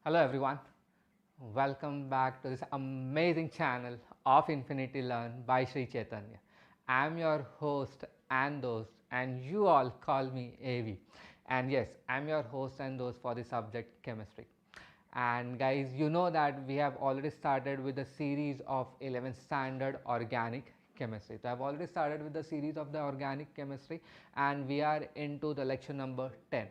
Hello everyone, welcome back to this amazing channel of Infinity Learn by Sri Chaitanya. I am your host and host, and you all call me AV. And yes, I am your host and host for the subject chemistry. And guys, you know that we have already started with the series of 11th standard organic chemistry. So I've already started with the series of the organic chemistry, and we are into the lecture number 10.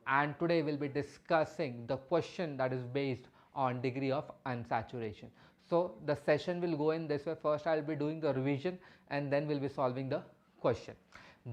And today we'll be discussing the question that is based on degree of unsaturation. So the session will go in this way. First I'll be doing the revision and then we'll be solving the question.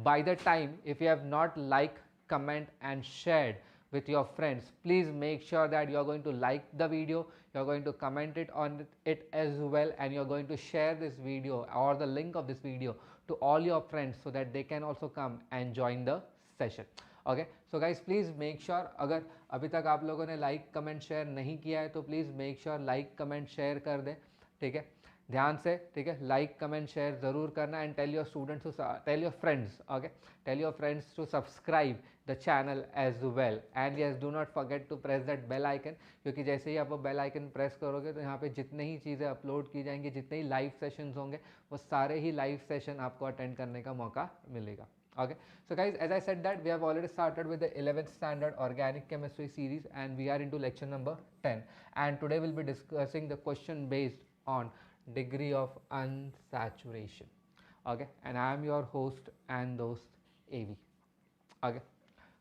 By the time, if you have not liked, comment and shared with your friends, please make sure that you're going to like the video, you're going to comment it on it as well, and you're going to share this video or the link of this video to all your friends so that they can also come and join the session. Okay so guys please make sure, अगर अभी तक आप लोगों ने like comment share नहीं किया है तो please make sure like comment share कर दें, ठीक है, ध्यान से, ठीक है, लाइक कमेंट शेयर ज़रूर करना and tell your students to tell your friends, okay, tell your friends to subscribe the channel as well and yes do not forget to press that bell icon, क्योंकि जैसे ही आप वो bell icon press करोगे तो यहाँ पे जितने ही चीज़ें अपलोड की जाएंगी, जितने ही लाइव सेशंस होंगे, वो सारे ही लाइव सेशन आपको अटेंड करने का मौका मिलेगा. Okay, so guys, as I said that we have already started with the 11th standard organic chemistry series and we are into lecture number 10, and today we'll be discussing the question based on degree of unsaturation. Okay, and I am your host and host AV. Okay,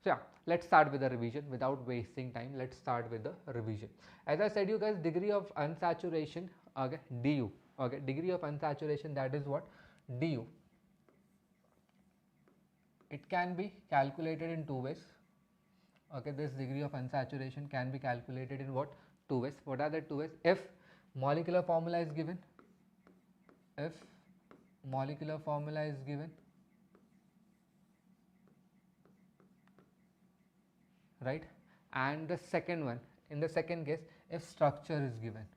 so yeah, let's start with the revision without wasting time. Let's start with the revision. As I said you guys, degree of unsaturation, okay, du, okay, degree of unsaturation, that is what, du. It can be calculated in two ways. Okay, this degree of unsaturation can be calculated in what? Two ways. What are the two ways? If molecular formula is given, if molecular formula is given, right, and the second one, in the second case, if structure is given.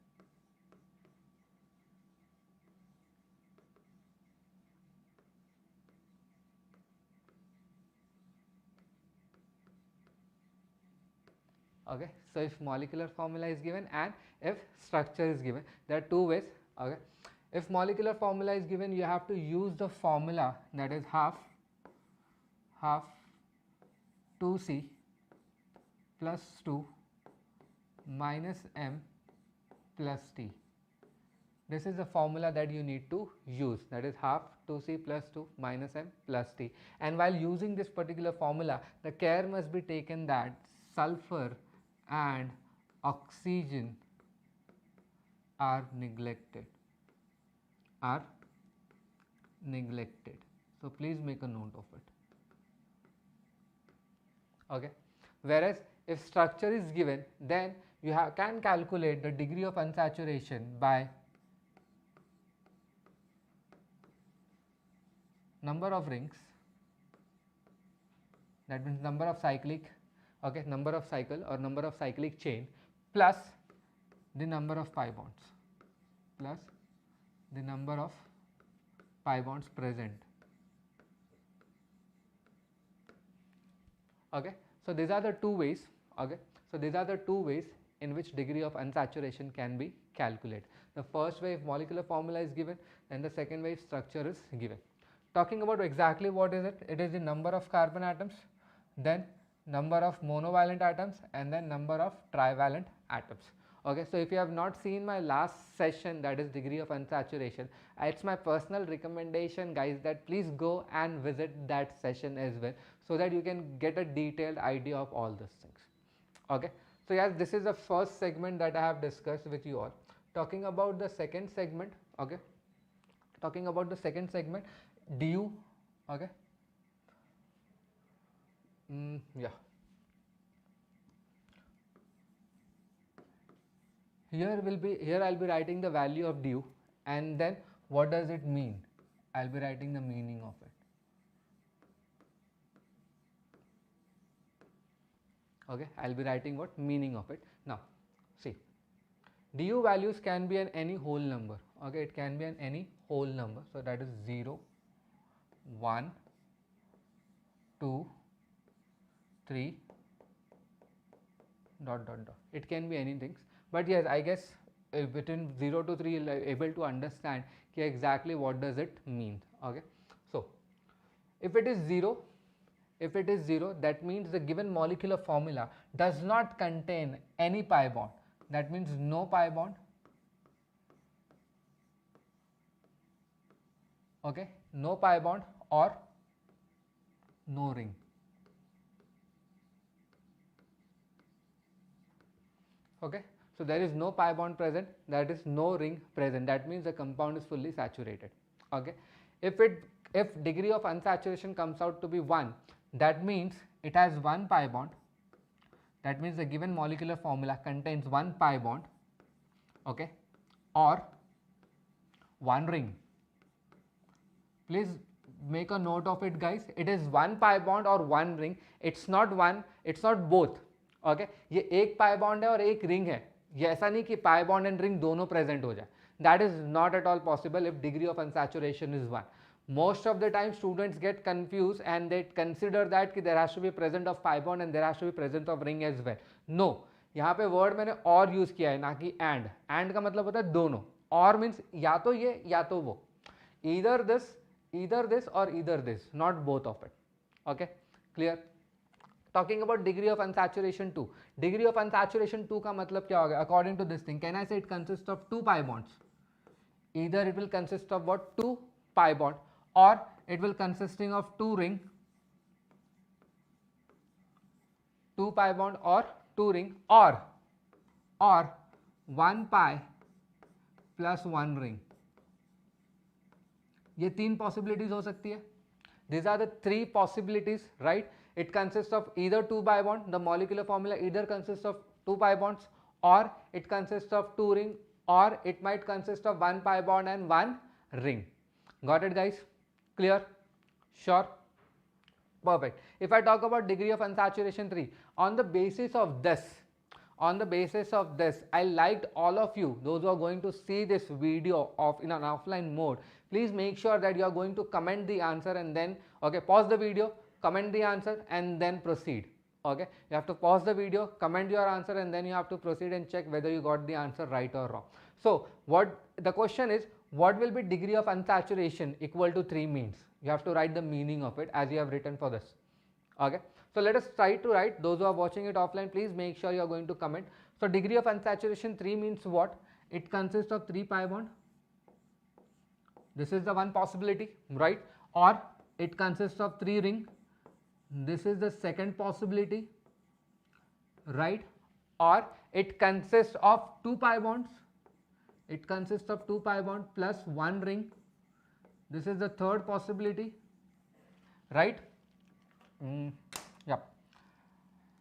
Okay, so if molecular formula is given and if structure is given, there are two ways. Okay, if molecular formula is given, you have to use the formula, that is half 2C plus 2 minus M plus T. This is the formula that you need to use, that is half 2C plus 2 minus M plus T. And while using this particular formula, the care must be taken that sulfur and oxygen are neglected, so please make a note of it. Okay, whereas if structure is given, then you can calculate the degree of unsaturation by number of rings, that means number of cyclic, okay, number of cycle or number of cyclic chain plus the number of pi bonds, present. Okay, so these are the two ways. Okay, so these are the two ways in which degree of unsaturation can be calculated. The first way, if molecular formula is given, and the second way, if structure is given. Talking about exactly what is it, it is the number of carbon atoms, then number of monovalent atoms, and then number of trivalent atoms. Okay, so if you have not seen my last session, that is degree of unsaturation, it's my personal recommendation guys that please go and visit that session as well, so that you can get a detailed idea of all these things. Okay, so yes, this is the first segment that I have discussed with you all. Talking about the second segment, okay, talking about the second segment, du, okay, yeah, here I'll be writing the value of du, and then what does it mean, I'll be writing the meaning of it. Okay, I'll be writing what meaning of it. Now see, du values can be an any whole number. Okay, it can be an any whole number, so that is 0, 1, 2, 3, dot dot dot. It can be anything, but yes, I guess between 0 to 3 you're able to understand exactly what does it mean. Okay, so if it is 0, that means the given molecular formula does not contain any pi bond. That means no pi bond. Okay, no pi bond or no ring. Okay, so there is no pi bond present, that is no ring present. That means the compound is fully saturated. Okay, if degree of unsaturation comes out to be 1, that means it has one pi bond. That means the given molecular formula contains one pi bond. Okay, or one ring. Please make a note of it, guys. It is one pi bond or one ring. It's not one, it's not both. Okay, ये एक pi bond है और एक ring है. ये ऐसा नहीं कि pi bond and ring दोनों present हो जाए. That is not at all possible if degree of unsaturation is 1. Most of the time students get confused and they consider that कि there has to be present of pi bond and there has to be presence of ring as well. No, यहाँ पे word मैंने और use किया है ना कि and. And का मतलब होता है दोनों. Or means या तो ये या तो वो. Either this or either this, not both of it. Okay, clear? Talking about degree of unsaturation 2. Degree of unsaturation 2 का मतलब क्या होगा? According to this thing, can I say it consists of 2 pi bonds? Either it will consist of what? 2 pi bond, or it will consisting of 2 ring, 2 pi bond or 2 ring, or 1 pi plus 1 ring. ये 3 possibilities हो सकती है. These are the 3 possibilities, right? It consists of either 2 pi bond, the molecular formula either consists of 2 pi bonds, or it consists of 2 ring, or it might consist of 1 pi bond and 1 ring. Got it, guys? Clear? Sure? Perfect. If I talk about degree of unsaturation 3, on the basis of this, I liked all of you, those who are going to see this video in an offline mode, please make sure that you are going to comment the answer and then, okay, pause the video, comment the answer and then proceed. Okay, you have to pause the video, comment your answer and then you have to proceed and check whether you got the answer right or wrong. So what the question is, what will be degree of unsaturation equal to 3 means? You have to write the meaning of it as you have written for this. Okay, so let us try to write. Those who are watching it offline, please make sure you are going to comment. So degree of unsaturation 3 means what? It consists of 3 pi bond. This is the one possibility, right? Or it consists of 3 ring. This is the second possibility, right? Or it consists of 2 pi bonds. It consists of 2 pi bond plus 1 ring. This is the third possibility, right? Yep.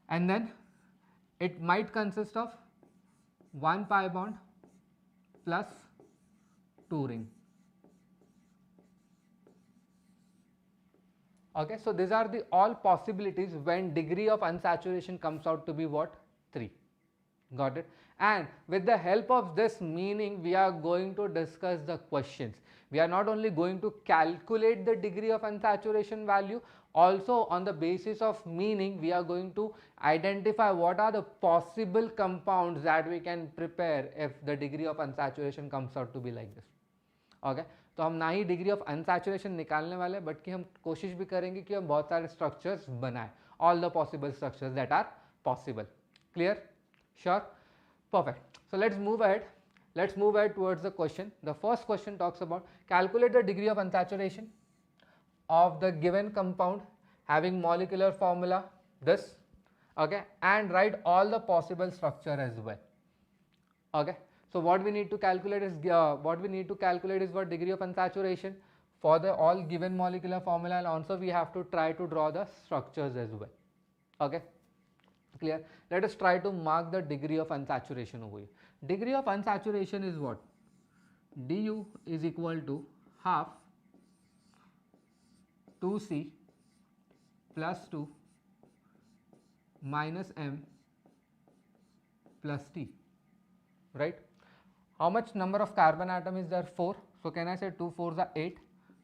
And then it might consist of 1 pi bond plus 2 ring. Okay, so these are the all possibilities when degree of unsaturation comes out to be what? 3. Got it? And with the help of this meaning, we are going to discuss the questions. We are not only going to calculate the degree of unsaturation value, also on the basis of meaning, we are going to identify what are the possible compounds that we can prepare if the degree of unsaturation comes out to be like this. Okay, तो हम ना ही degree of unsaturation निकालने वाले हैं, but कि हम कोशिश भी करेंगे कि हम बहुत सारे स्ट्रक्चर्स बनाएं, all the possible structures that are possible. Clear? Sure? Perfect. So let's move ahead. Let's move ahead towards the question. The first question talks about calculate the degree of unsaturation of the given compound having molecular formula this, okay, and write all the possible structure as well. Okay. So what we need to calculate is what degree of unsaturation for the all given molecular formula, and also we have to try to draw the structures as well. Okay. Clear? Let us try to mark the degree of unsaturation over here. Degree of unsaturation is what? Du is equal to half 2C plus 2 minus m plus t, right? How much number of carbon atom is there? 4. So can I say 2 4s are 8?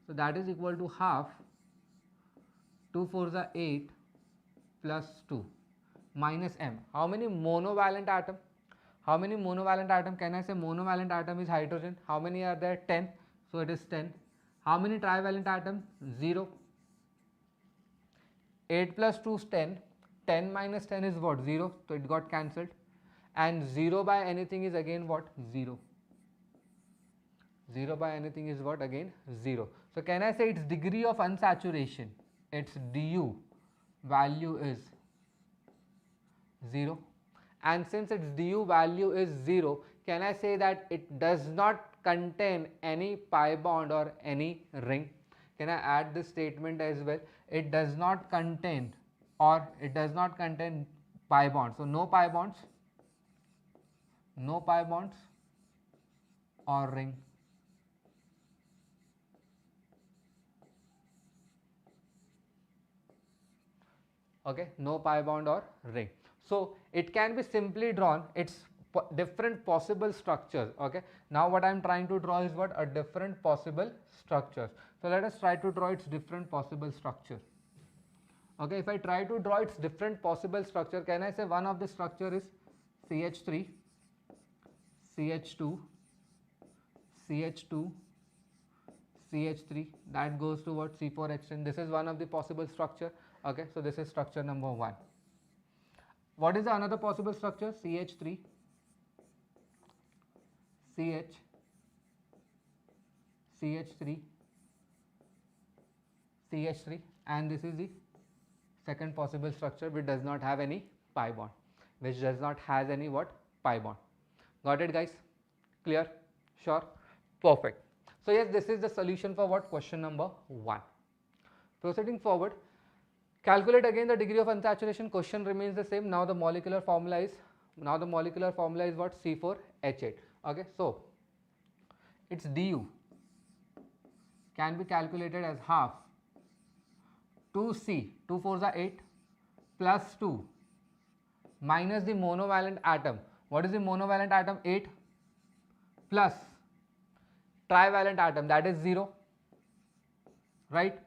So that is equal to half 2 4s are 8 plus 2. minus M. How many monovalent atom? How many monovalent atom? Can I say monovalent atom is hydrogen? How many are there? 10. So it is 10. How many trivalent atom? 0. 8 plus 2 is 10. 10 minus 10 is what? 0. So it got cancelled. And 0 by anything is again what? 0. 0 by anything is what? Again 0. So can I say its degree of unsaturation, its du value is 0. And since its du value is 0, can I say that it does not contain any pi bond or any ring? Can I add this statement as well? It does not contain or it does not contain pi bonds. So no pi bonds, no pi bonds or ring. Okay, no pi bond or ring. So it can be simply drawn, it's different possible structures. Okay, now what I am trying to draw is what? A different possible structures. So let us try to draw its different possible structure. Okay, if I try to draw its different possible structure, can I say one of the structure is CH3, CH2, CH2, CH3, that goes to what? C4H10. This is one of the possible structure. Okay, so this is structure number 1. What is the another possible structure? CH3, CH, CH3, CH3, and this is the second possible structure which does not have any pi bond, which does not has any what? Pi bond. Got it, guys? Clear? Sure? Perfect. So yes, this is the solution for what? Question number 1. Proceeding forward, calculate again the degree of unsaturation. Question remains the same. Now the molecular formula is what? C4H8. Okay, so its du can be calculated as half 2C, 2 4s are 8, plus 2 minus the monovalent atom. What is the monovalent atom? 8 plus trivalent atom, that is 0, right?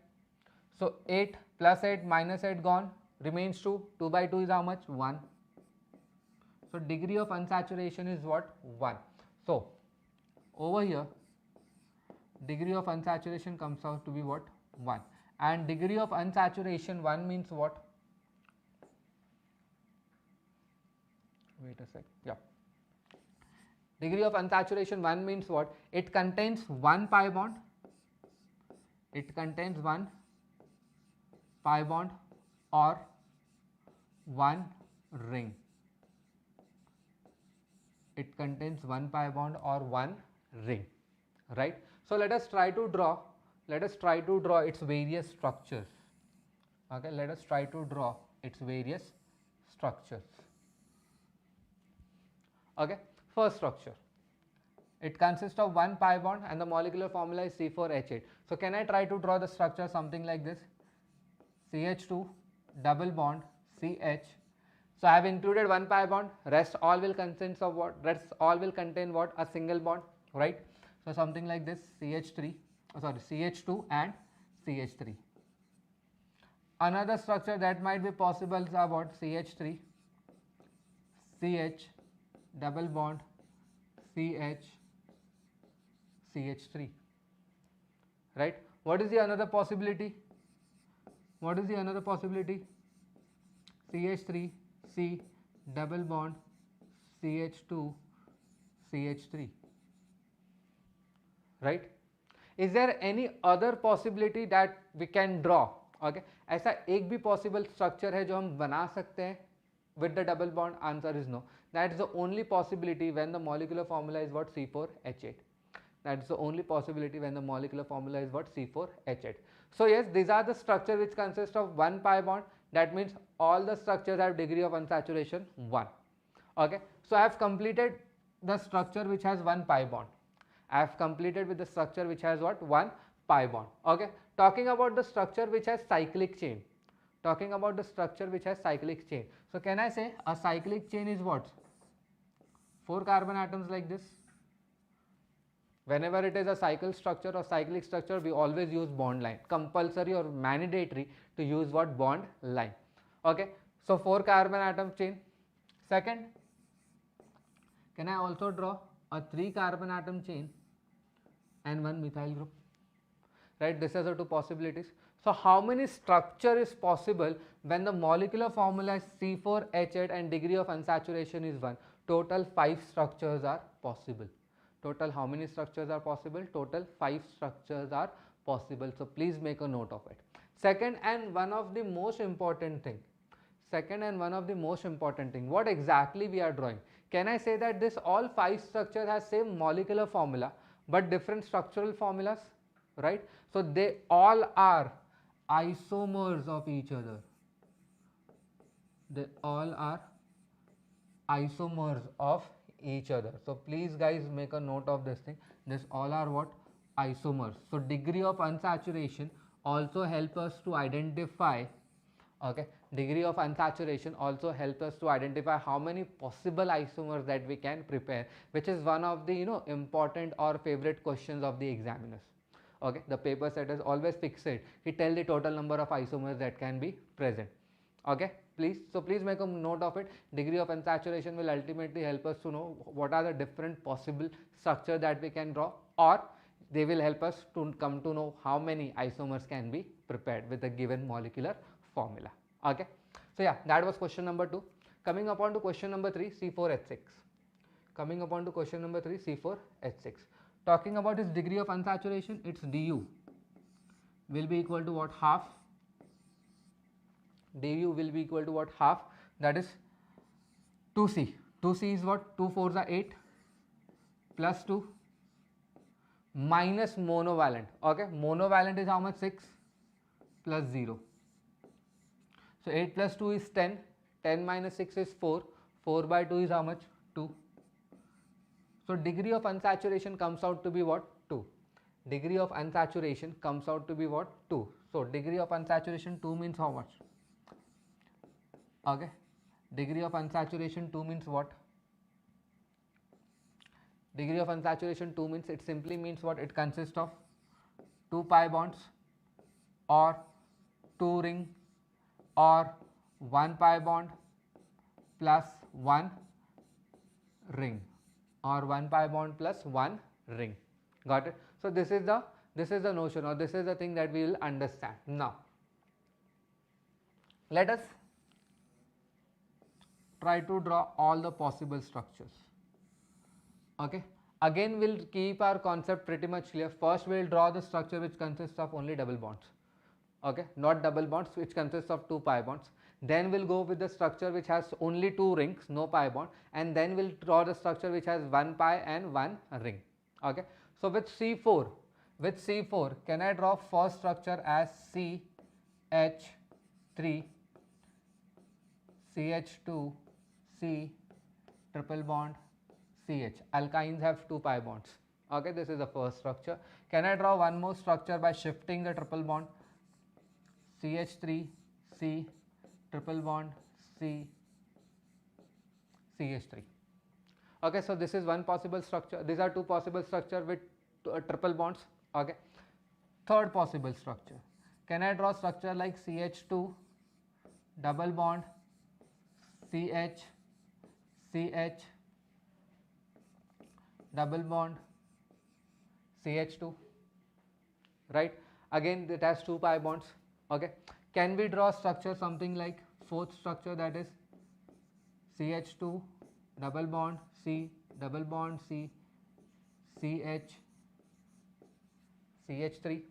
So 8 plus 8 minus 8 gone, remains 2. 2 by 2 is how much? 1. So degree of unsaturation is what? 1. So over here degree of unsaturation comes out to be what? 1. And degree of unsaturation 1 means what? Wait a sec. Yeah. Degree of unsaturation 1 means what? It contains one pi bond. It contains one pi bond or one ring. It contains one pi bond or one ring, right? So let us try to draw its various structures. Okay, let us try to draw its various structures. Okay, first structure, it consists of one pi bond and the molecular formula is C4H8. So can I try to draw the structure something like this? CH2 double bond CH. So I have included one pi bond, rest all will consist of what? Rest all will contain what? A single bond, right? So something like this, CH2 and CH3. Another structure that might be possible is what? CH3, CH double bond CH, CH3, right? What is the another possibility? What is the another possibility? CH3, C double bond CH2, CH3, right? Is there any other possibility that we can draw? Okay, ऐसा एक भी possible structure है जो हम बना सकते हैं with the double bond? Answer is no. That is the only possibility when the molecular formula is what? C4H8. That is the only possibility when the molecular formula is what? C4H8. So yes, these are the structure which consist of one pi bond. That means all the structures have degree of unsaturation 1. Okay, so I have completed the structure which has one pi bond. I have completed with the structure which has what? One pi bond. Okay, talking about the structure which has cyclic chain. Talking about the structure which has cyclic chain. So can I say a cyclic chain is what? 4 carbon atoms like this. Whenever it is a cycle structure or cyclic structure, we always use bond line. Compulsory or mandatory to use what? Bond line. Okay, So 4 carbon atom chain. Second, can I also draw a 3 carbon atom chain and 1 methyl group? Right, this are the two possibilities. So how many structure is possible when the molecular formula is C4H8 and degree of unsaturation is 1? Total 5 structures are possible. Total how many structures are possible? Total 5 structures are possible. So please make a note of it. Second and one of the most important thing. What exactly we are drawing? Can I say that this all 5 structures has same molecular formula but different structural formulas? Right? So they all are isomers of each other. They all are isomers of each other. So please guys make a note of this thing. This all are what? Isomers. So degree of unsaturation also help us to identify, okay, degree of unsaturation also helps us to identify how many possible isomers that we can prepare, which is one of the important or favorite questions of the examiners. Okay, the paper setters always fix it. He tell the total number of isomers that can be present. Okay, please make a note of it. Degree of unsaturation will ultimately help us to know what are the different possible structure that we can draw, or they will help us to come to know how many isomers can be prepared with a given molecular formula. Okay, so yeah, that was question number 2. Coming upon to question number 3, C4H6. Talking about its degree of unsaturation, its du will be equal to what? Half. Du will be equal to what? Half. That is 2C. 2C is what? 2 4s are 8 plus 2 minus monovalent. Okay, monovalent is how much? 6 plus 0. So 8 plus 2 is 10. 10 minus 6 is 4. 4 by 2 is how much? 2. So degree of unsaturation comes out to be what? 2. Degree of unsaturation comes out to be what? 2. So degree of unsaturation 2 means how much? Okay. Degree of unsaturation 2 means what? Degree of unsaturation 2 means, it simply means what? It consists of 2 pi bonds or 2 ring or 1 pi bond plus 1 ring or 1 pi bond plus 1 ring. Got it? So this is the notion, or this is the thing that we will understand. Now let us try to draw all the possible structures. Okay, again we'll keep our concept pretty much clear. First we'll draw the structure which consists of only double bonds. Okay, not double bonds, which consists of 2 pi bonds. Then we'll go with the structure which has only 2 rings, no pi bond, and then we'll draw the structure which has 1 pi and 1 ring. Okay, so with C4, can I draw first structure as CH3, CH2, C, triple bond, CH. Alkynes have 2 pi bonds. Okay, this is the first structure. Can I draw one more structure by shifting the triple bond? CH3, C, triple bond, C, CH3. Okay, so this is one possible structure. These are two possible structure with triple bonds. Okay, third possible structure. Can I draw structure like CH2, double bond, CH, CH, double bond, CH2, right? Again it has 2 pi bonds. Okay, can we draw structure something like fourth structure, that is CH2, double bond, C, double bond, C, CH, CH3,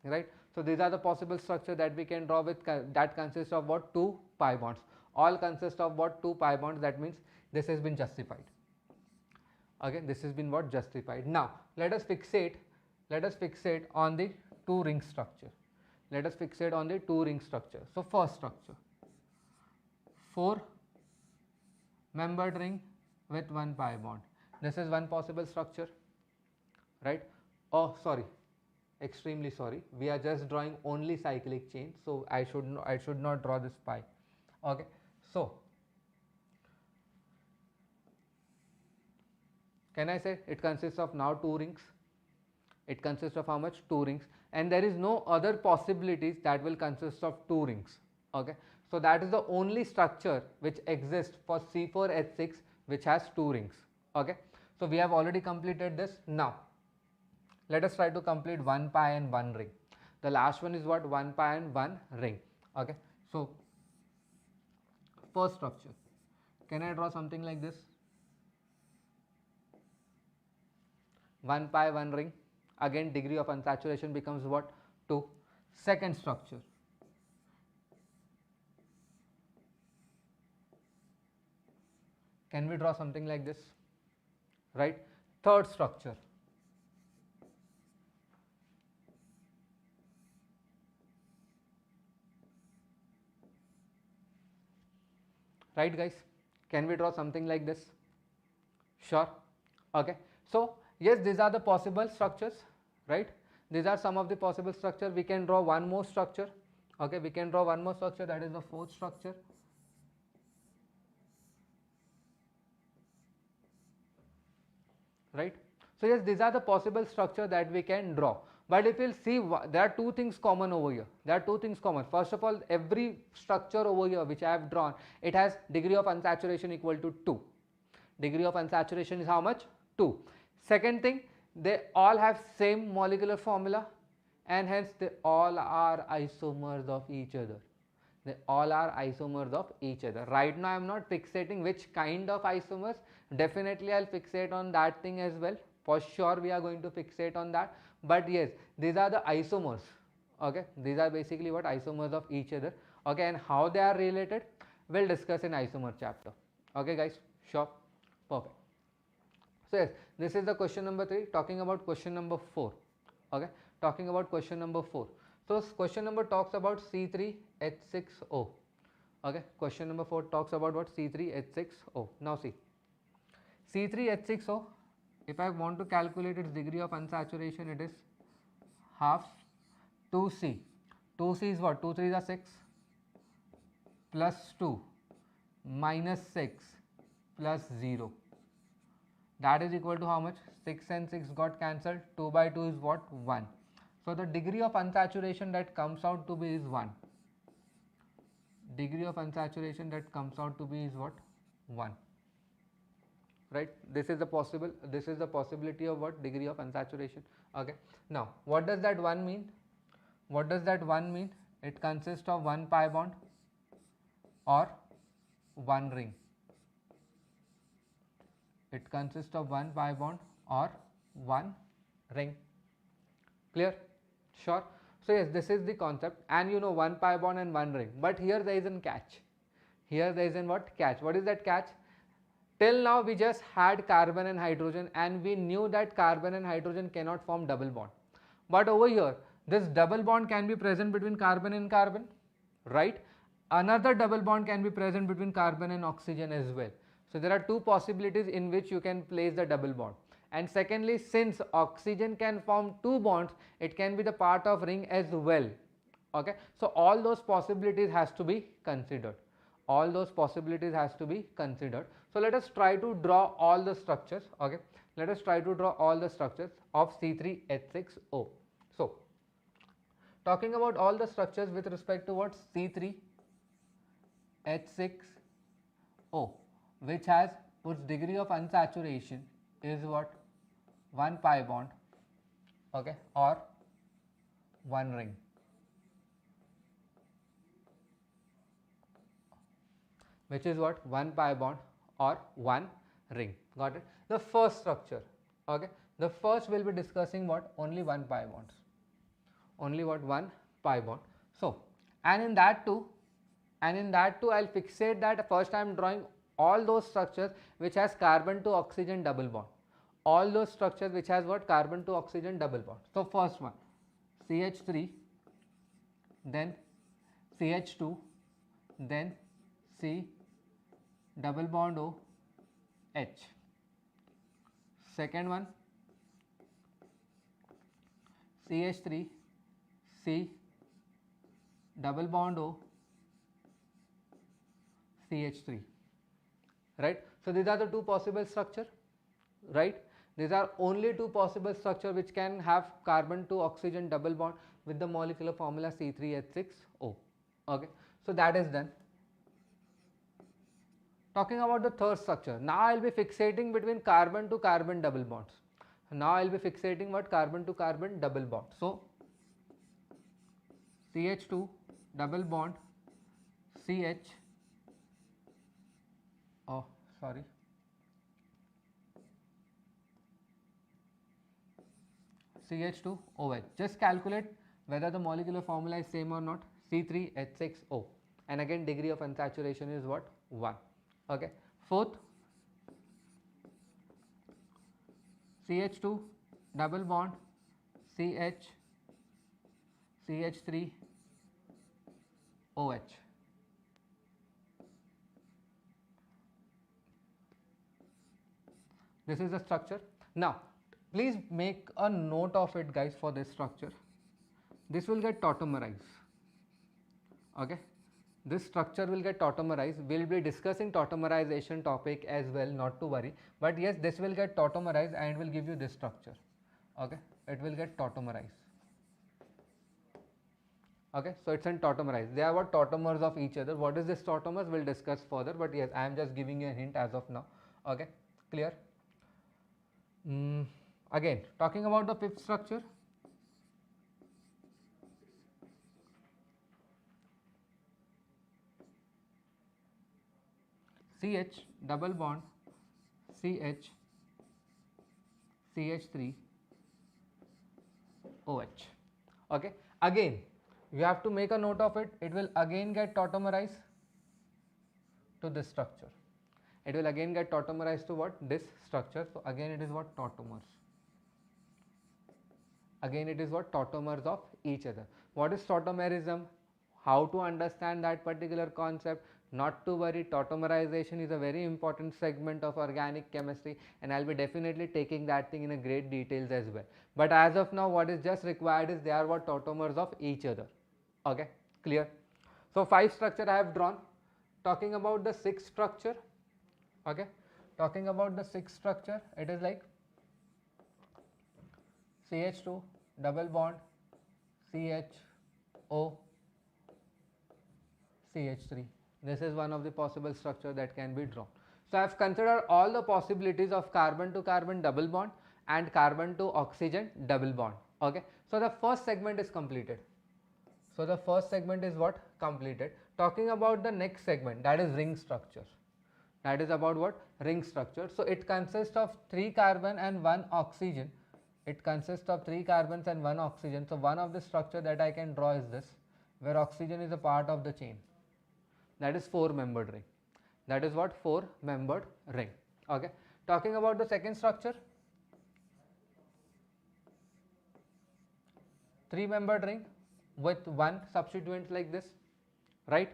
right? So these are the possible structure that we can draw with that consists of what? 2 pi bonds. All consist of what? 2 pi bonds. That means this has been justified. Okay, this has been what? Justified. Now let us fixate on the 2 ring structure. So first structure, 4 membered ring with 1 pi bond. This is one possible structure, right? Oh sorry, extremely sorry, we are just drawing only cyclic chain, so I should not draw this pi. Okay, so can I say it consists of now 2 rings? It consists of how much? 2 rings, and there is no other possibilities that will consist of 2 rings. Okay, So that is the only structure which exists for C4H6 which has 2 rings. Okay, so we have already completed this. Now let us try to complete 1 pi and 1 ring. The last one is what? 1 pi and 1 ring. Okay, so first structure, can I draw something like this? 1 pi 1 ring, again degree of unsaturation becomes what? 2. Second structure, can we draw something like this? Right. Third structure, right guys, can we draw something like this? Sure. Okay, so yes, these are the possible structures, right? These are some of the possible structure. We can draw one more structure. Okay, we can draw one more structure, that is the fourth structure. Right, so yes, these are the possible structure that we can draw. But if you'll see, there are two things common over here. There are two things common. First of all, every structure over here which I have drawn, it has degree of unsaturation equal to 2. Degree of unsaturation is how much? 2. Second thing, they all have same molecular formula, and hence they all are isomers of each other. They all are isomers of each other. Right now I am not fixating which kind of isomers. Definitely I will fixate on that thing as well. For sure we are going to fixate on that. But yes, these are the isomers. Okay, these are basically what? Isomers of each other. Okay, and how they are related, we'll discuss in isomer chapter. Okay guys, sure, perfect. So yes, this is the question number 3. Talking about question number 4. Okay, talking about question number 4. So question number talks about C3H6O. Okay, question number 4 talks about what? C3H6O. Now see, C3H6O, if I want to calculate its degree of unsaturation, it is half 2C. 2C is what? 2 3s are 6 plus 2 minus 6 plus 0. That is equal to how much? 6 and 6 got cancelled. 2 by 2 is what? 1. So the degree of unsaturation that comes out to be is 1. Degree of unsaturation that comes out to be is what? 1. Right, this is the possibility of what? Degree of unsaturation. Okay, now what does that 1 mean? What does that 1 mean? It consists of 1 pi bond or 1 ring. It consists of 1 pi bond or 1 ring. Clear? Sure. So yes, this is the concept, and you know 1 pi bond and 1 ring. But here there is a catch. Here there is a what? Catch. What is that catch? Till now we just had carbon and hydrogen, and we knew that carbon and hydrogen cannot form double bond. But over here, this double bond can be present between carbon and carbon, right? Another double bond can be present between carbon and oxygen as well. So there are two possibilities in which you can place the double bond. And secondly, since oxygen can form 2 bonds, it can be the part of ring as well. Okay, so all those possibilities has to be considered. All those possibilities has to be considered. So let us try to draw all the structures. Okay, let us try to draw all the structures of C3H6O. So talking about all the structures with respect to what? C3H6O, which has its degree of unsaturation is what? 1 pi bond, okay, or 1 ring. Which is what? 1 pi bond or 1 ring. Got it? The first structure, okay, the first will be discussing what? Only 1 pi bonds. Only what? 1 pi bond. So, and in that too I'll fixate that first I am drawing all those structures which has carbon to oxygen double bond. All those structures which has what? Carbon to oxygen double bond. So first one, CH3, then CH2, then C double bond O H. Second one, CH3, C double bond O CH3. Right? So these are the two possible structure, right? These are only two possible structure which can have carbon to oxygen double bond with the molecular formula C3H6O. Okay, so that is done. Talking about the third structure, now I will be fixating between carbon to carbon double bonds. Now I will be fixating what? Carbon to carbon double bond. So CH2 double bond CH, oh sorry, CH2OH. Just calculate whether the molecular formula is same or not. C3H6O, and again degree of unsaturation is what? 1. Okay. Fourth, CH2 double bond CH, CH3OH. This is the structure. Now please make a note of it, guys, for this structure. This will get tautomerized. Okay, this structure will get tautomerized. We'll be discussing tautomerization topic as well, not to worry. But yes, this will get tautomerized and will give you this structure. Okay, it will get tautomerized. Okay, so it's in tautomerized. They are what? Tautomers of each other. What is this tautomers? We'll discuss further. But yes, I am just giving you a hint as of now. Okay, clear? Again, talking about the fifth structure. CH double bond CH, CH3OH. Okay, again you have to make a note of it. It will again get tautomerized to this structure. It will again get tautomerized to what? This structure. So again it is what? Tautomers. Again it is what? Tautomers of each other. What is tautomerism? How to understand that particular concept? Not to worry, tautomerization is a very important segment of organic chemistry, and I'll be definitely taking that thing in a great details as well. But as of now, what is just required is they are what? Tautomers of each other. Okay, clear? So 5 structure I have drawn. Talking about the 6th structure. Okay, talking about the 6th structure, it is like CH2 double bond CHO, CH3. This is one of the possible structure that can be drawn. So I have considered all the possibilities of carbon to carbon double bond and carbon to oxygen double bond. Okay, so the first segment is completed. So the first segment is what? Completed. Talking about the next segment, that is ring structure. That is about what? Ring structure. So it consists of 3 carbon and 1 oxygen. It consists of 3 carbons and 1 oxygen. So one of the structure that I can draw is this, where oxygen is a part of the chain. That is 4-membered ring. That is what? 4-membered ring. Okay. Talking about the second structure, 3-membered ring with 1 substituent like this, right?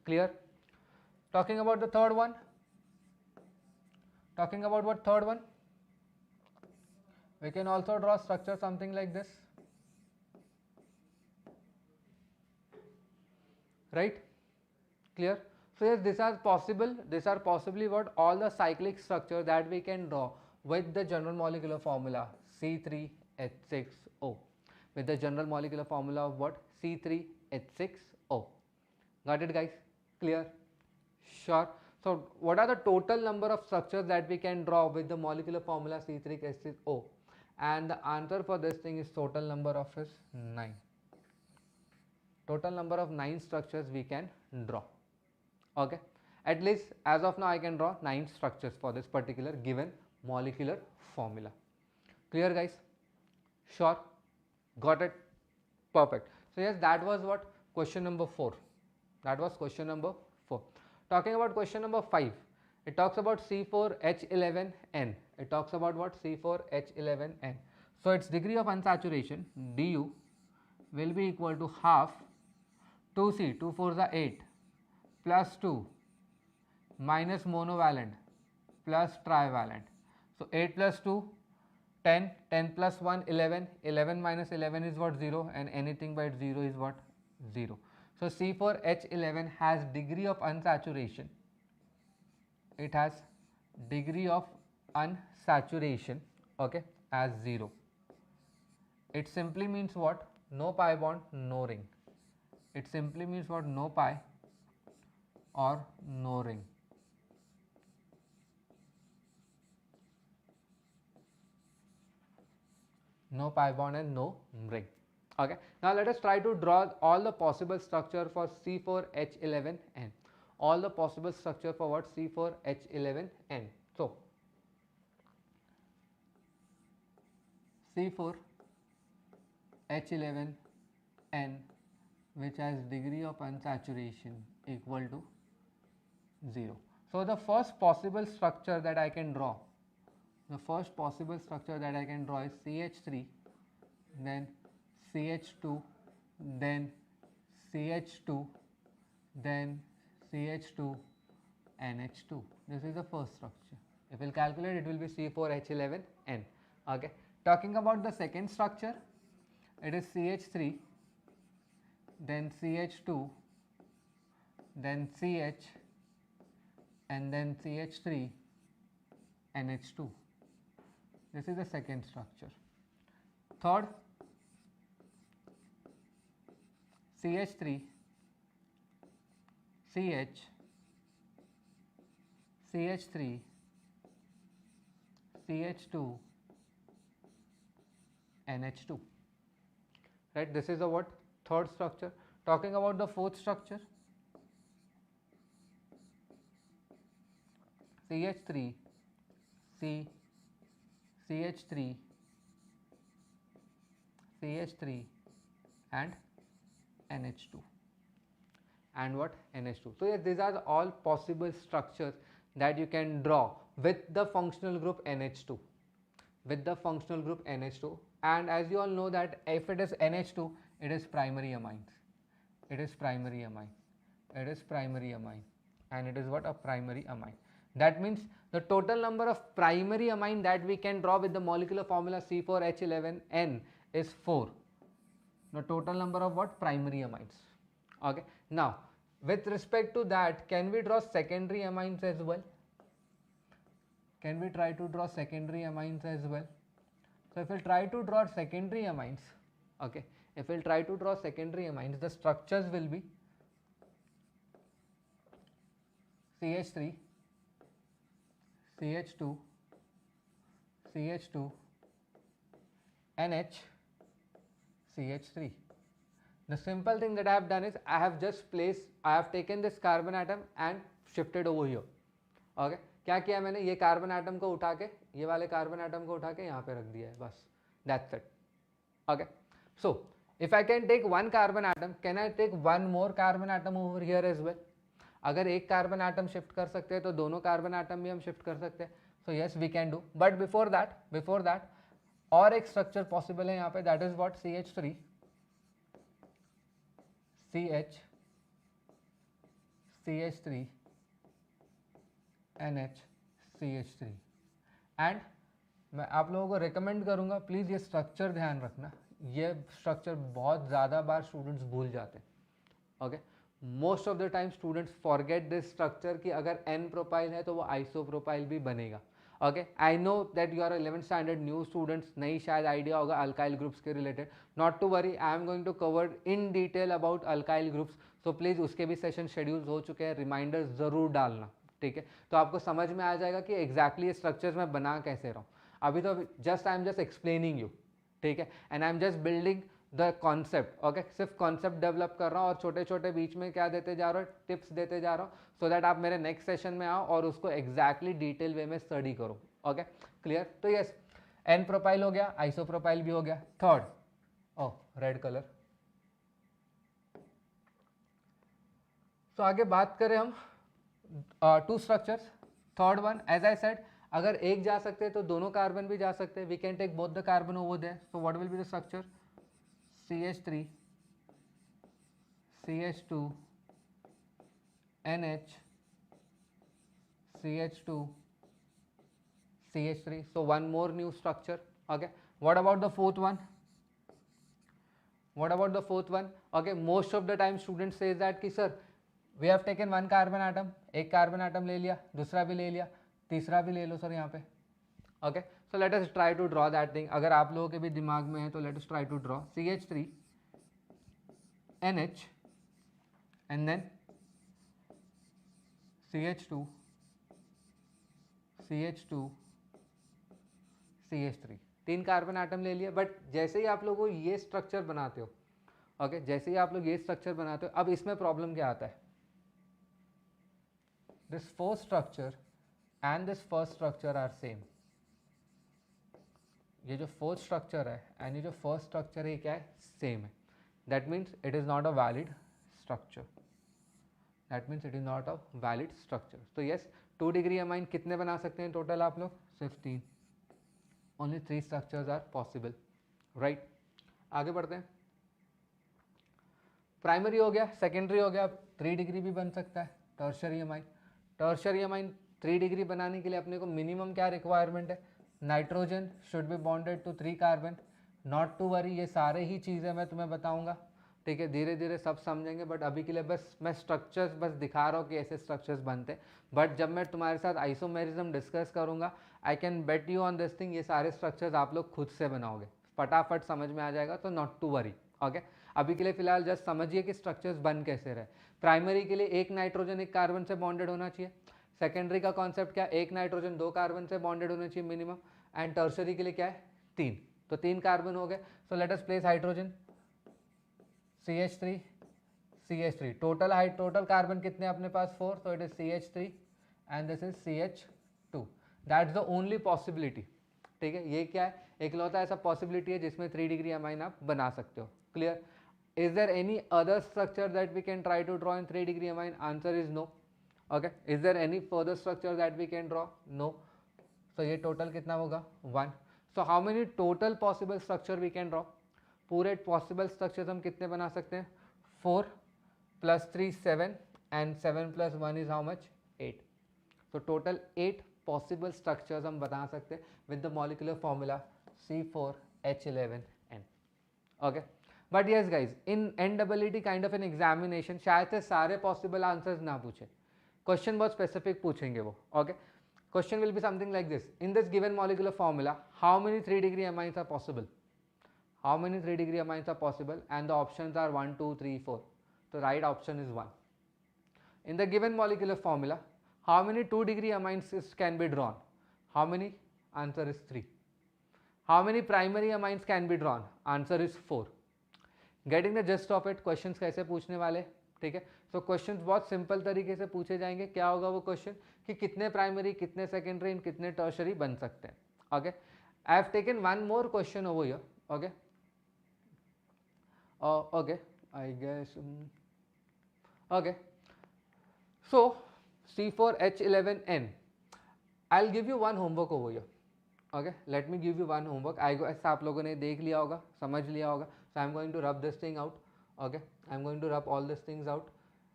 Clear? Talking about the third one, talking about what? Third one, we can also draw structure something like this, right? Clear? So yes, these are possible. These are possibly what? All the cyclic structure that we can draw with the general molecular formula C3H6O. With the general molecular formula of what? C3H6O. Got it, guys? Clear? Sure. So what are the total number of structures that we can draw with the molecular formula C3H6O? And the answer for this thing is total number of is 9. Total number of 9 structures we can draw. Okay, at least as of now I can draw 9 structures for this particular given molecular formula. Clear, guys? Sure? Got it? Perfect. So yes, that was what? Question number 4. That was question number 4. Talking about question number 5, it talks about C4H11N. It talks about what? C4H11N. So its degree of unsaturation du will be equal to half 2C, 2 4s are 8, plus 2 minus monovalent plus trivalent. So 8 plus 2, 10, 10 plus 1, 11, 11 minus 11 is what? 0, and anything by 0 is what? 0. So C4H11 has degree of unsaturation. It has degree of unsaturation, okay, as 0. It simply means what? No pi bond, no ring. It simply means what? No pi or no ring. no pi bond and no ring. Okay, now let us try to draw all the possible structure for C4H11N. All the possible structure for what? C4H11N. So C4H11N, which has degree of unsaturation equal to 0. So the first possible structure that I can draw, the first possible structure that I can draw is CH3, then CH2, then CH2, then CH2, NH2. This is the first structure. If we'll calculate, it will be C4H11N. Okay. Talking about the second structure, it is CH3, then CH2, then CH, and then CH3, NH2. This is the second structure. Third, CH3, CH, CH3, CH2, NH2. Right, this is the what? Third structure. Talking about the fourth structure, CH3, C, CH3, CH3 and NH2. And what? NH2. So yes, these are all possible structures that you can draw with the functional group NH2. With the functional group NH2. And as you all know that if it is NH2, it is primary amines. It is primary amine. It is primary amine. And it is what? A primary amine. That means the total number of primary amine that we can draw with the molecular formula C4H11N is 4. The total number of what? Primary amines. Okay. Now, with respect to that, can we draw secondary amines as well? Can we try to draw secondary amines as well? So if we try to draw secondary amines, okay, if we try to draw secondary amines, the structures will be CH3, CH2, CH2, NH, CH3. The simple thing that I have done is I have taken this carbon atom and shifted over here. Okay, क्या किया मैंने? ये carbon atom को उठा के, ये वाले carbon atom को उठा के यहाँ पे रख दिया है, बस. That's it. Okay. So if I can take one carbon atom, can I take one more carbon atom over here as well? अगर एक कार्बन एटम शिफ्ट कर सकते हैं तो दोनों कार्बन एटम भी हम शिफ्ट कर सकते हैं. So yes, we can do. But before that, और एक स्ट्रक्चर पॉसिबल है यहाँ पे. That is what? CH3, CH, CH3, NH, CH3. And मैं आप लोगों को रिकमेंड करूँगा, प्लीज़ ये स्ट्रक्चर ध्यान रखना. ये स्ट्रक्चर बहुत ज़्यादा बार स्टूडेंट्स भूल जाते हैं. Okay, most of the time students forget this structure कि अगर एन प्रोपाइल है तो वो आइसो प्रोपाइल भी बनेगा. Okay, I know that you are 11th standard new students, नहीं शायद आइडिया होगा अल्काइल ग्रुप्स के related. Not to worry, I am going to cover in detail about alkyl groups. So please उसके भी session schedule हो चुके हैं, reminder ज़रूर डालना. ठीक है, तो आपको समझ में आ जाएगा कि एग्जैक्टली ये स्ट्रक्चर्स मैं बना कैसे रहा हूँ. अभी तो just I am just explaining you. ठीक है, and I am just building the concept. Okay, सिर्फ कॉन्सेप्ट डेवलप कर रहा हूँ और छोटे छोटे बीच में क्या देते जा रहा हूँ, टिप्स देते जा रहा हूँ, सो दैट आप मेरे नेक्स्ट सेशन में आओ और उसको एग्जैक्टली डिटेल वे में स्टडी करो. Okay, clear? तो यस, एन प्रोपाइल हो गया, आइसो प्रोपाइल भी हो गया. Third, oh red colour. तो आगे बात करें हम two structures. Third one, as I said, अगर एक जा सकते हैं तो दोनों कार्बन भी जा सकते हैं. We can take both the carbon over there. So what will be the structure? CH3, CH2, NH, CH2, CH3. So one more new structure. Okay, what about the fourth one? What about the fourth one? Okay, most of the time students says that कि sir we have taken one carbon atom, एक carbon atom ले लिया, दूसरा भी ले लिया, तीसरा भी ले लो सर यहाँ पे. Okay, so let us try to draw that thing. अगर आप लोगों के भी दिमाग में है तो let us try to draw CH3, NH and then CH2, CH2, CH3. 3 carbon atom ले लिया, बट जैसे ही आप लोगों ये स्ट्रक्चर बनाते हो, ओके, जैसे ही आप लोग ये स्ट्रक्चर बनाते हो, अब इसमें प्रॉब्लम क्या आता है, this fourth structure and this first structure are same. ये जो फोर्थ स्ट्रक्चर है एंड ये जो फर्स्ट स्ट्रक्चर है, क्या है, सेम है। That means it is not a valid structure, that means it is not a valid structure. तो यस, 2 डिग्री अमाइन कितने बना सकते हैं टोटल आप लोग, सिर्फ 3, only 3 structures are possible, right. आगे बढ़ते हैं, प्राइमरी हो गया, सेकेंडरी हो गया, अब 3 डिग्री भी बन सकता है tertiary amine. Tertiary amine 3 degree बनाने के लिए अपने को मिनिमम क्या रिक्वायरमेंट है, nitrogen should be bonded to 3 carbon. Not to worry, ये सारे ही चीज़ें मैं तुम्हें बताऊंगा, ठीक है, धीरे धीरे सब समझेंगे, बट अभी के लिए बस मैं स्ट्रक्चर्स बस दिखा रहा हूँ कि ऐसे स्ट्रक्चर्स बनते हैं। बट जब मैं तुम्हारे साथ आइसोमेरिज्म डिस्कस करूँगा, I can bet you on this thing, ये सारे स्ट्रक्चर्स आप लोग खुद से बनाओगे, फटाफट समझ में आ जाएगा, तो नॉट टू वरी, ओके। अभी के लिए फिलहाल जस्ट समझिए कि स्ट्रक्चर्स बन कैसे रहे। प्राइमरी के लिए 1 नाइट्रोजन 1 कार्बन से बॉन्डेड होना चाहिए। सेकेंडरी का कॉन्सेप्ट क्या, 1 नाइट्रोजन 2 कार्बन से बॉन्डेड होना चाहिए मिनिमम। एंड टर्शरी के लिए क्या है, 3, तो 3 कार्बन हो गए। सो लेट अस place hydrogen, CH3 CH3, total carbon कितने अपने पास, 4, so it is CH3 and this is CH2, that's the only possibility, ठीक है। ये क्या है, इकलौता ऐसा पॉसिबिलिटी है जिसमें 3 डिग्री अमाइन आप बना सकते हो, clear. Is there any other structure that we can try to draw in 3 degree amine, answer is no, okay. Is there any further structure that we can draw, no. So ये total कितना होगा, 1। So how many total possible structure we can draw, पूरे possible structures हम कितने बना सकते हैं, 4 + 3 7 and 7 + 1 is how much, 8। So total 8 possible structures हम बना सकते हैं with the molecular formula C4H11N, okay. But yes guys, in NEET kind of an examination शायद से सारे पॉसिबल आंसर्स ना पूछे, क्वेश्चन बहुत स्पेसिफिक पूछेंगे वो, okay. Question will be something like this, in this given molecular formula how many 3 degree amines are possible, how many 3 degree amines are possible, and the options are 1 2 3 4, so right option is 1. In the given molecular formula, how many 2 degree amines can be drawn, how many, answer is 3. How many primary amines can be drawn, answer is 4. Getting the gist of it, questions कैसे पूछने वाले, ठीक है। सो questions बहुत simple तरीके से पूछे जाएंगे। क्या होगा वो क्वेश्चन, कि कितने प्राइमरी, कितने सेकेंडरी, कितने टर्शरी बन सकते हैं, okay. I have taken one more question over here, okay. Okay, I guess, okay. So C4H11N, I'll give you one homework over here, okay. Let me give you one homework. I guess आप लोगों ने देख लिया होगा, समझ लिया होगा. So I'm going to rub this thing out, okay. I'm going to rub all these things out.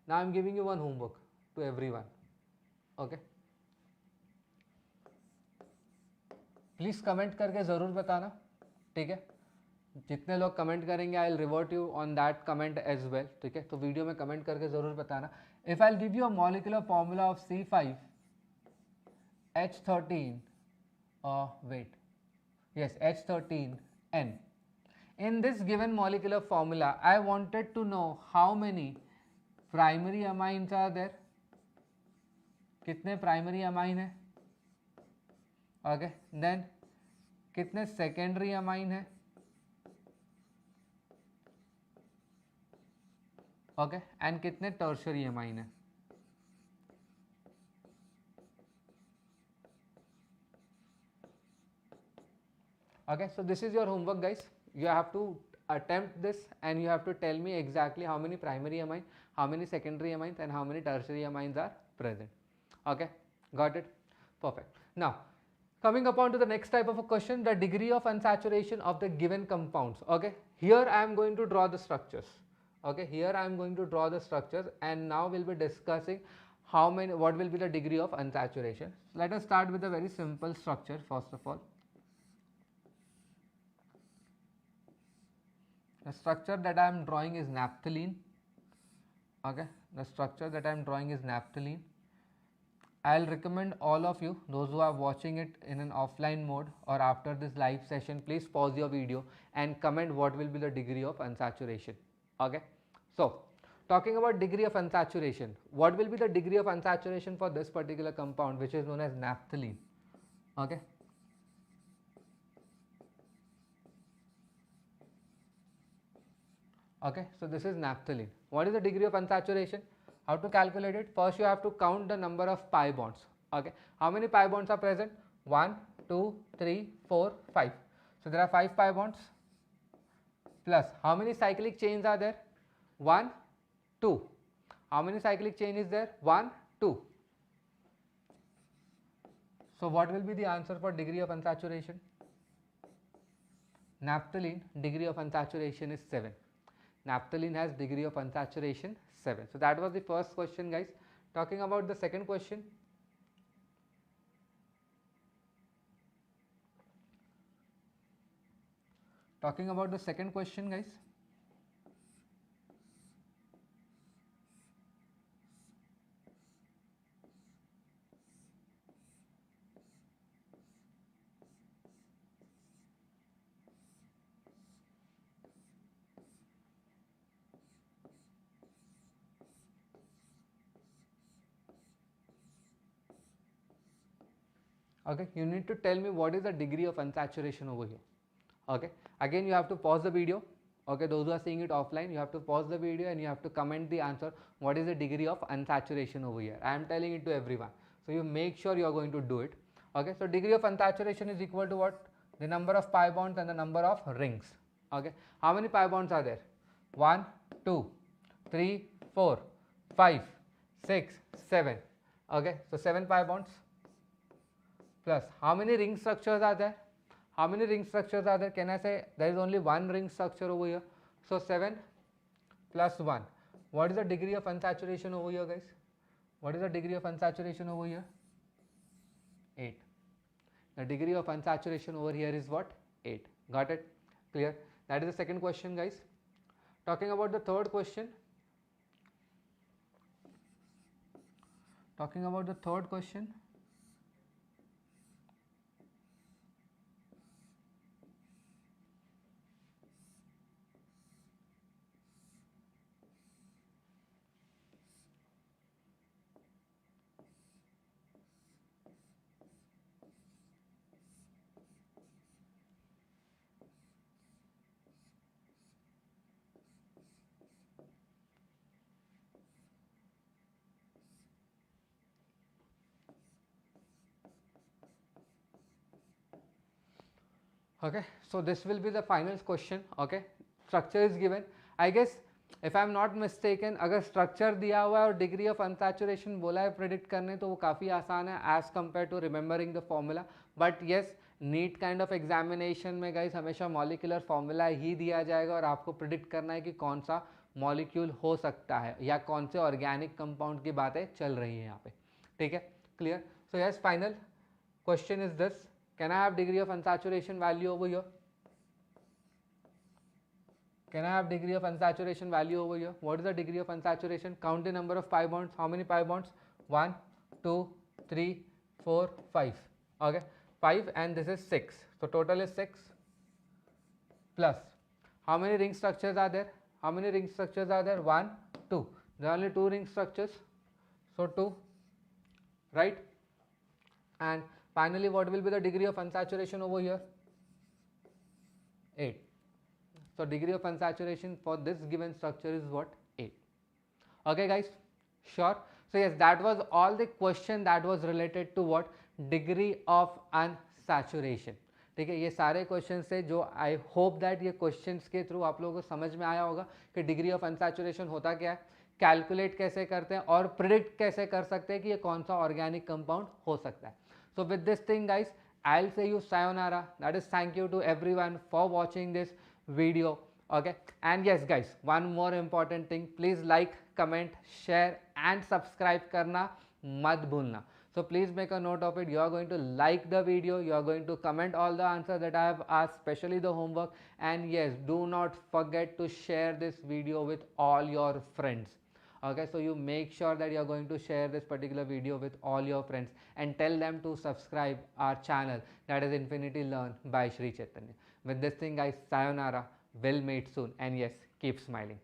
Now I'm giving you one homework to everyone, okay. Please comment करके ज़रूर बताना, ठीक है। जितने लोग कमेंट करेंगे I will revert you on that comment as well, ठीक है। तो वीडियो में कमेंट करके ज़रूर बताना। If I give you a molecular formula of C5H13, wait, yes, H13N. In this given molecular formula, I wanted to know how many primary amines are there. कितने primary amine है, okay. Then कितने secondary amine है, okay. And कितने tertiary amine है, okay. So this is your homework, guys. You have to attempt this and you have to tell me exactly how many primary amines, how many secondary amines, and how many tertiary amines are present, okay. Got it, perfect. Now coming upon to the next type of a question, the degree of unsaturation of the given compounds, okay. Here I am going to draw the structures, okay. Here I am going to draw the structures, and now we'll be discussing how many, what will be the degree of unsaturation. So let us start with a very simple structure first of all. The structure that I am drawing is naphthalene, okay. The structure that I am drawing is naphthalene. I will recommend all of you, those who are watching it in an offline mode or after this live session, please pause your video and comment what will be the degree of unsaturation, okay. So talking about degree of unsaturation, what will be the degree of unsaturation for this particular compound which is known as naphthalene, okay. Okay, so this is naphthalene. What is the degree of unsaturation? How to calculate it? First you have to count the number of pi bonds. Okay, how many pi bonds are present? 1, 2, 3, 4, 5. So there are 5 pi bonds, plus how many cyclic chains are there? 1, 2. How many cyclic chain is there? 1, 2. So what will be the answer for degree of unsaturation? Naphthalene degree of unsaturation is 7. Naphthalene has degree of unsaturation 7. So that was the first question, guys. Talking about the second question. Talking about the second question, guys. Okay, you need to tell me what is the degree of unsaturation over here. Okay, again you have to pause the video. Okay, those who are seeing it offline, you have to pause the video and you have to comment the answer. What is the degree of unsaturation over here? I am telling it to everyone. So you make sure you are going to do it. Okay, so degree of unsaturation is equal to what? The number of pi bonds and the number of rings. Okay, how many pi bonds are there? 1, 2, 3, 4, 5, 6, 7. Okay, so 7 pi bonds, plus how many ring structures are there? How many ring structures are there? Can I say there is only one ring structure over here? So 7 plus 1. What is the degree of unsaturation over here, guys? What is the degree of unsaturation over here? 8. The degree of unsaturation over here is what? 8. Got it? Clear? That is the second question, guys. Talking about the third question. Talking about the third question. Okay, so this will be the final question. Okay, structure is given. I guess if I am not mistaken, अगर structure दिया हुआ है और degree of unsaturation बोला है predict करने, तो वो काफ़ी आसान है as compared to remembering the formula. But yes, NEET kind of examination में guys हमेशा molecular formula ही दिया जाएगा और आपको predict करना है कि कौन सा molecule हो सकता है या कौन से organic compound की बातें चल रही है यहाँ पे. ठीक है, clear? So yes, final question is this. Can I have degree of unsaturation value over here? Can I have degree of unsaturation value over here? What is the degree of unsaturation? Count the number of pi bonds. How many pi bonds? 1, 2, 3, 4, 5. Okay, 5 and this is 6. So total is 6 plus. How many ring structures are there? How many ring structures are there? 1, 2. There are only 2 ring structures. So 2, right? And finally, what will be the degree of unsaturation over here? 8. So degree of unsaturation for this given structure is what? 8. Okay guys, sure. So yes, that was all the question that was related to what? Degree of unsaturation. ठीक है, ये सारे question थे जो I hope that ये questions के through आप लोगों को समझ में आया होगा कि डिग्री ऑफ अनसैचुरेशन होता क्या है, कैलकुलेट कैसे करते हैं और प्रिडिक्ट कैसे कर सकते हैं कि ये कौन सा ऑर्गेनिक कंपाउंड हो सकता है. So with this thing guys, I'll say you sayonara. That is thank you to everyone for watching this video. Okay, and yes guys, one more important thing, please like, comment, share and subscribe करना मत भूलना. So please make a note of it. You are going to like the video, you are going to comment all the answers that I have asked, especially the homework, and yes, do not forget to share this video with all your friends. Okay, so you make sure that you are going to share this particular video with all your friends and tell them to subscribe our channel, that is Infinity Learn by Sri Chaitanya. With this thing guys, sayonara, we'll meet soon, and yes, keep smiling.